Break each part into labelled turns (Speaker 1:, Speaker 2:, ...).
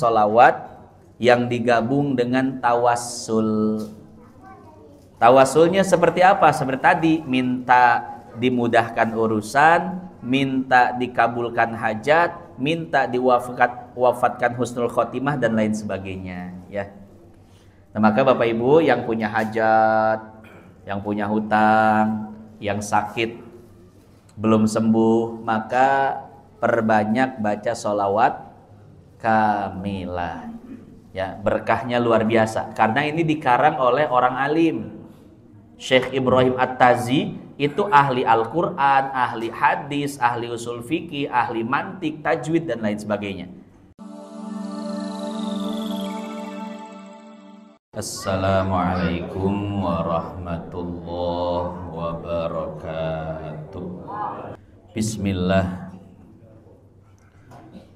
Speaker 1: sholawat yang digabung dengan tawassul. Tawassulnya seperti apa? Seperti tadi, minta dimudahkan urusan, minta dikabulkan hajat, minta diwafatkan husnul khotimah dan lain sebagainya, ya. Nah, maka Bapak Ibu yang punya hajat, yang punya hutang, yang sakit belum sembuh, maka perbanyak baca sholawat kamilah. Ya, berkahnya luar biasa karena ini dikarang oleh orang alim. Syekh Ibrahim At-Tazi itu ahli Al-Quran, ahli hadis, ahli usul fikih, ahli mantik, tajwid, dan lain sebagainya. Assalamualaikum warahmatullahi wabarakatuh. Bismillah,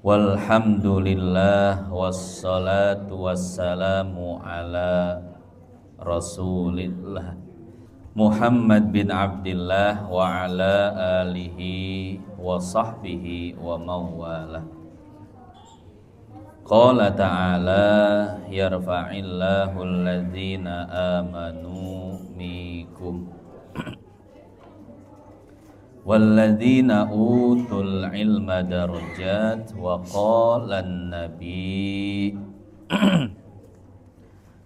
Speaker 1: walhamdulillah, wassalatu wassalamu ala rasulillah Muhammad bin Abdillah wa ala alihi wa sahbihi wa mawalah. Qala ta'ala yarfa'illahu alladhina amanu minkum walladhina utul ilma darajat wa qala an-nabi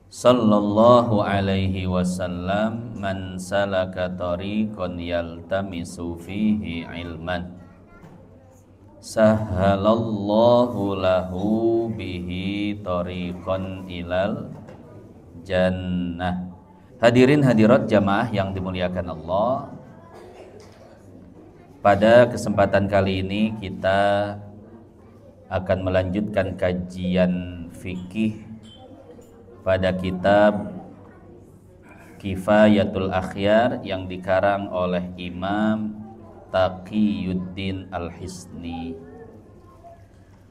Speaker 1: sallallahu alaihi wasallam man salaka tariqan yaltamisu fihi ilman sahalallahu lahu bihi tariqan ilal jannah. Hadirin hadirat jamaah yang dimuliakan Allah, pada kesempatan kali ini kita akan melanjutkan kajian fikih pada kitab Kifayatul Akhyar yang dikarang oleh Imam Taqiyuddin Al-Hisni.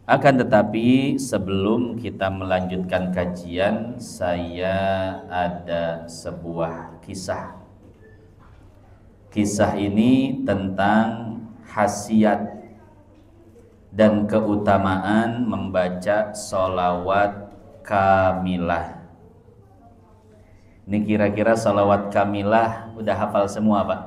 Speaker 1: Akan tetapi sebelum kita melanjutkan kajian, saya ada sebuah kisah. Kisah ini tentang khasiat dan keutamaan membaca sholawat kamilah. Ini kira-kira sholawat kamilah udah hafal semua, Pak?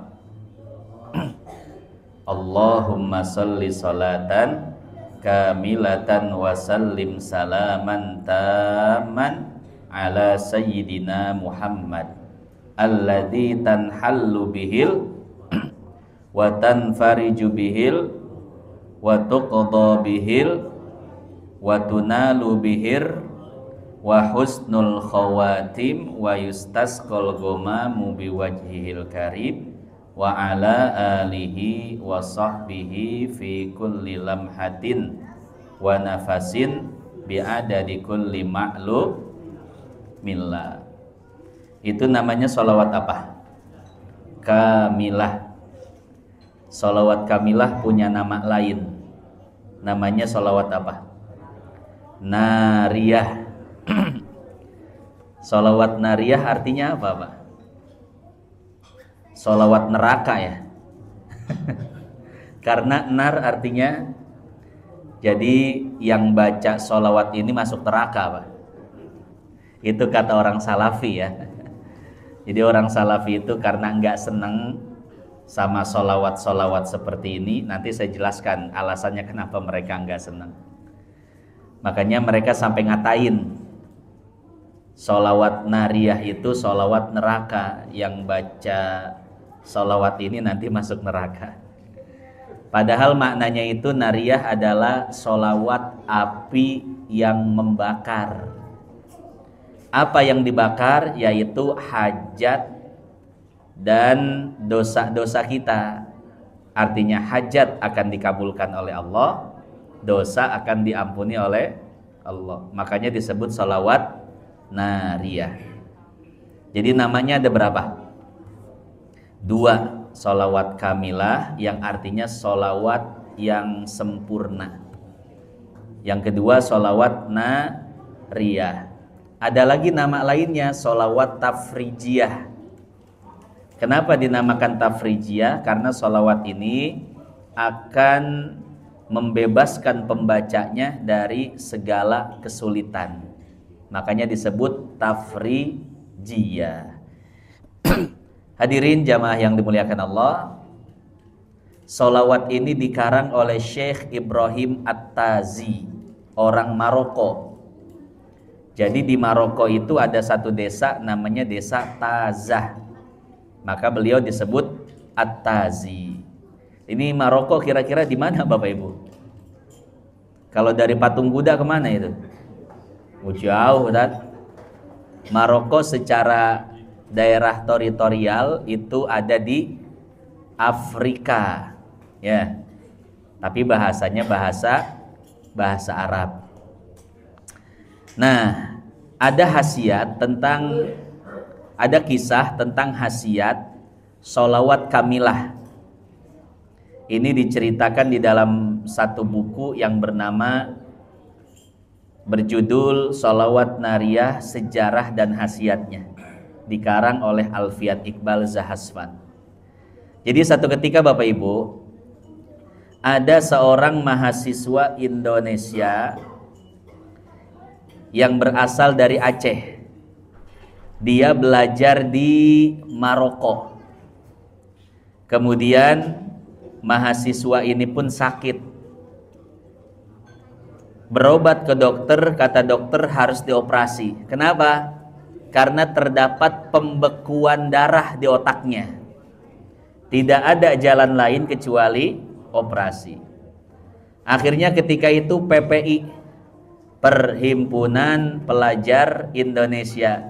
Speaker 1: Allahumma sholli sholatan kamilatan wa sallim salaman taman ala sayyidina Muhammad alladzi tanhallu bihil wa tanfariju bihil wa tuqda bihil wa tunalu bihir wa husnul khawatim wa yustasqal ghumamu biwajhihil karim wa ala alihi wa sahbihi fi kulli lamhatin wa nafasin bi'adadi kulli ma'lum millah. Itu namanya sholawat apa? Kamilah. Sholawat kamilah punya nama lain, namanya sholawat apa? Nariyah. Sholawat nariyah artinya apa, Pak? Sholawat neraka, ya. Karena nar artinya, jadi yang baca sholawat ini masuk neraka, Pak. Itu kata orang salafi, ya. Jadi orang salafi itu karena nggak seneng sama sholawat-sholawat seperti ini. Nanti saya jelaskan alasannya kenapa mereka nggak seneng. Makanya mereka sampai ngatain sholawat nariyah itu sholawat neraka, yang baca sholawat ini nanti masuk neraka. Padahal maknanya itu nariyah adalah sholawat api yang membakar. Apa yang dibakar? Yaitu hajat dan dosa-dosa kita. Artinya hajat akan dikabulkan oleh Allah, dosa akan diampuni oleh Allah. Makanya disebut sholawat nariyah. Jadi namanya ada berapa? 2, sholawat kamilah yang artinya sholawat yang sempurna. Yang kedua sholawat nariyah. Ada lagi nama lainnya, sholawat tafrijiyah. Kenapa dinamakan tafrijiyah? Karena sholawat ini akan membebaskan pembacanya dari segala kesulitan. Makanya disebut tafrijiyah. Hadirin jamaah yang dimuliakan Allah, solawat ini dikarang oleh Syekh Ibrahim At-Tazi, orang Maroko. Jadi di Maroko itu ada satu desa namanya desa Tazah, maka beliau disebut At-Tazi. Ini Maroko kira-kira di mana Bapak Ibu? Kalau dari Patung Kuda kemana itu? Jauh kan? Maroko secara daerah teritorial itu ada di Afrika, ya. Tapi bahasanya bahasa Arab. Nah, ada kisah tentang khasiat sholawat kamilah. Ini diceritakan di dalam satu buku yang berjudul Sholawat Nariyah Sejarah dan Khasiatnya, dikarang oleh Alfian Iqbal Zahaswan. Jadi satu ketika Bapak Ibu, ada seorang mahasiswa Indonesia yang berasal dari Aceh. Dia belajar di Maroko. Kemudian mahasiswa ini pun sakit. Berobat ke dokter, kata dokter harus dioperasi. Kenapa? Karena terdapat pembekuan darah di otaknya. Tidak ada jalan lain kecuali operasi. Akhirnya ketika itu PPI, Perhimpunan Pelajar Indonesia,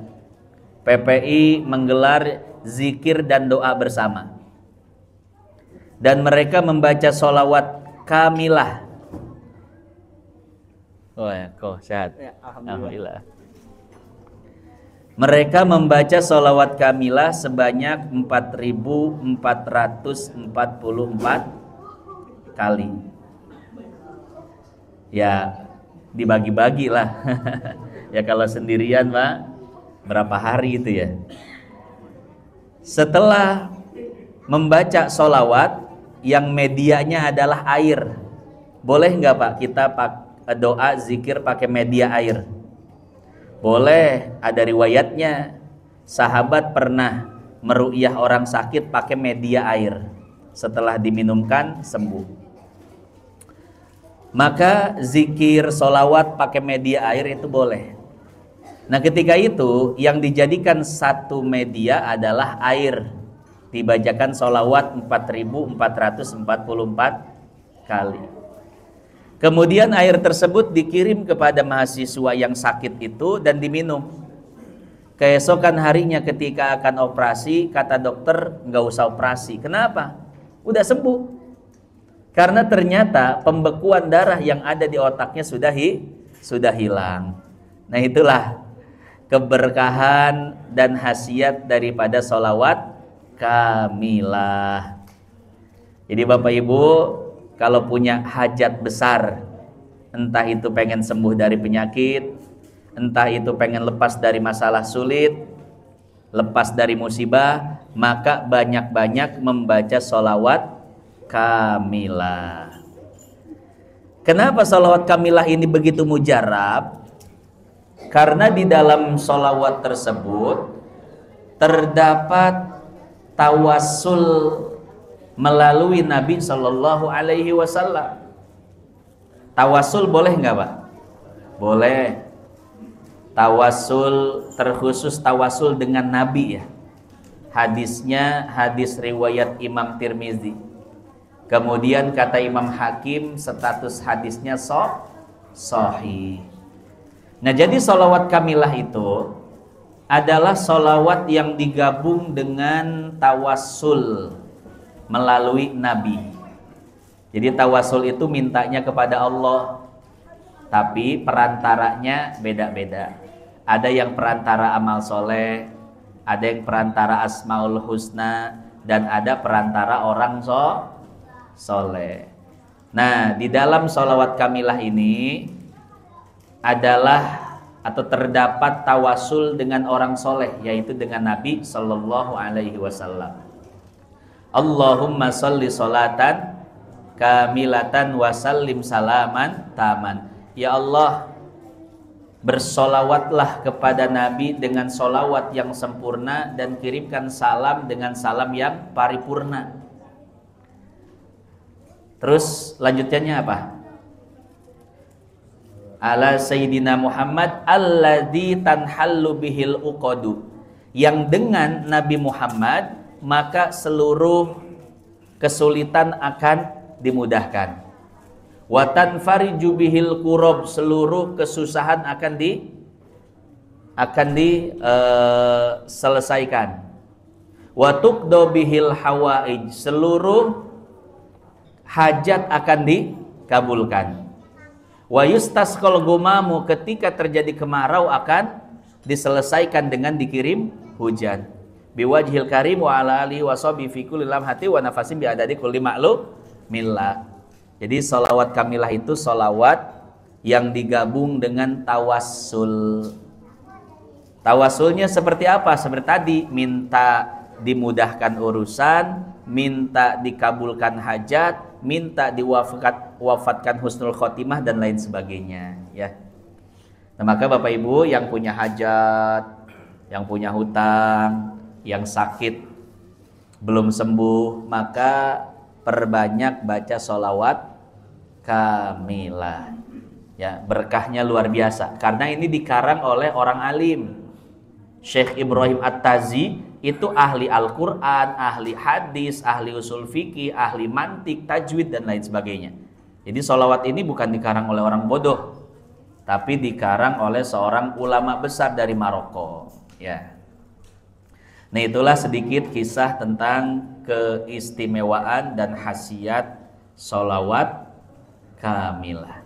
Speaker 1: PPI menggelar zikir dan doa bersama. Dan mereka membaca sholawat kamilah. Oh ya, kok sehat? Ya, alhamdulillah. Mereka membaca sholawat kamilah sebanyak 4.444 kali. Ya, dibagi-bagi lah. Ya kalau sendirian Pak, berapa hari itu ya. Setelah membaca sholawat yang medianya adalah air, boleh nggak Pak kita doa zikir pakai media air? Boleh. Ada riwayatnya, sahabat pernah meru'yah orang sakit pakai media air, setelah diminumkan sembuh. Maka zikir sholawat pakai media air itu boleh. Nah ketika itu yang dijadikan satu media adalah air. Dibacakan sholawat 4.444 kali. Kemudian air tersebut dikirim kepada mahasiswa yang sakit itu dan diminum. Keesokan harinya ketika akan operasi, kata dokter nggak usah operasi. Kenapa? Udah sembuh. Karena ternyata pembekuan darah yang ada di otaknya sudah hilang. Nah itulah keberkahan dan khasiat daripada sholawat kamilah. Jadi Bapak Ibu, kalau punya hajat besar, entah itu pengen sembuh dari penyakit, entah itu pengen lepas dari masalah sulit, lepas dari musibah, maka banyak-banyak membaca sholawat kamilah. Kenapa sholawat kamilah ini begitu mujarab? Karena di dalam sholawat tersebut terdapat tawassul melalui Nabi Shallallahu Alaihi Wasallam. Tawassul boleh nggak Pak? Boleh. Tawassul terkhusus tawassul dengan Nabi ya. Hadisnya hadis riwayat Imam Tirmizi. Kemudian kata Imam Hakim status hadisnya sahih. Nah jadi sholawat kamilah itu adalah sholawat yang digabung dengan tawassul melalui Nabi. Jadi tawassul itu mintanya kepada Allah, tapi perantaranya beda-beda. Ada yang perantara amal soleh, ada yang perantara asmaul husna, dan ada perantara orang soleh. Nah di dalam sholawat kamilah ini adalah atau terdapat tawasul dengan orang soleh, yaitu dengan Nabi Sallallahu Alaihi Wasallam. Allahumma sholli sholatan kamilatan wasallim salaman taman. Ya Allah, bersolawatlah kepada Nabi dengan solawat yang sempurna dan kirimkan salam dengan salam yang paripurna. Terus lanjutannya apa? Ala Sayyidina Muhammad alladzi tanhallu bihil uqadu, yang dengan Nabi Muhammad maka seluruh kesulitan akan dimudahkan. Wa tanfariju bihil kurab, seluruh kesusahan akan diselesaikan. Wa tuqda bihil hawaij, seluruh hajat akan dikabulkan. Wa yustasqal gumamu, ketika terjadi kemarau akan diselesaikan dengan dikirim hujan. Biwajhil karim wa ala alihi wa sahbihi fi kulli lamhati wa nafasin bi adadi kulli ma'lumillah. Jadi sholawat kamilah itu sholawat yang digabung dengan tawassul. Tawassulnya seperti apa? Seperti tadi, minta dimudahkan urusan, minta dikabulkan hajat, minta diwafatkan husnul khotimah dan lain sebagainya, ya. Nah, maka Bapak Ibu yang punya hajat, yang punya hutang, yang sakit belum sembuh, maka perbanyak baca sholawat kamilah, ya. Berkahnya luar biasa karena ini dikarang oleh orang alim. Syekh Ibrahim At-Tazi itu ahli Al-Quran, ahli hadis, ahli usul fikih, ahli mantik, tajwid dan lain sebagainya. Jadi sholawat ini bukan dikarang oleh orang bodoh, tapi dikarang oleh seorang ulama besar dari Maroko, ya. Nah, itulah sedikit kisah tentang keistimewaan dan khasiat sholawat kamilah.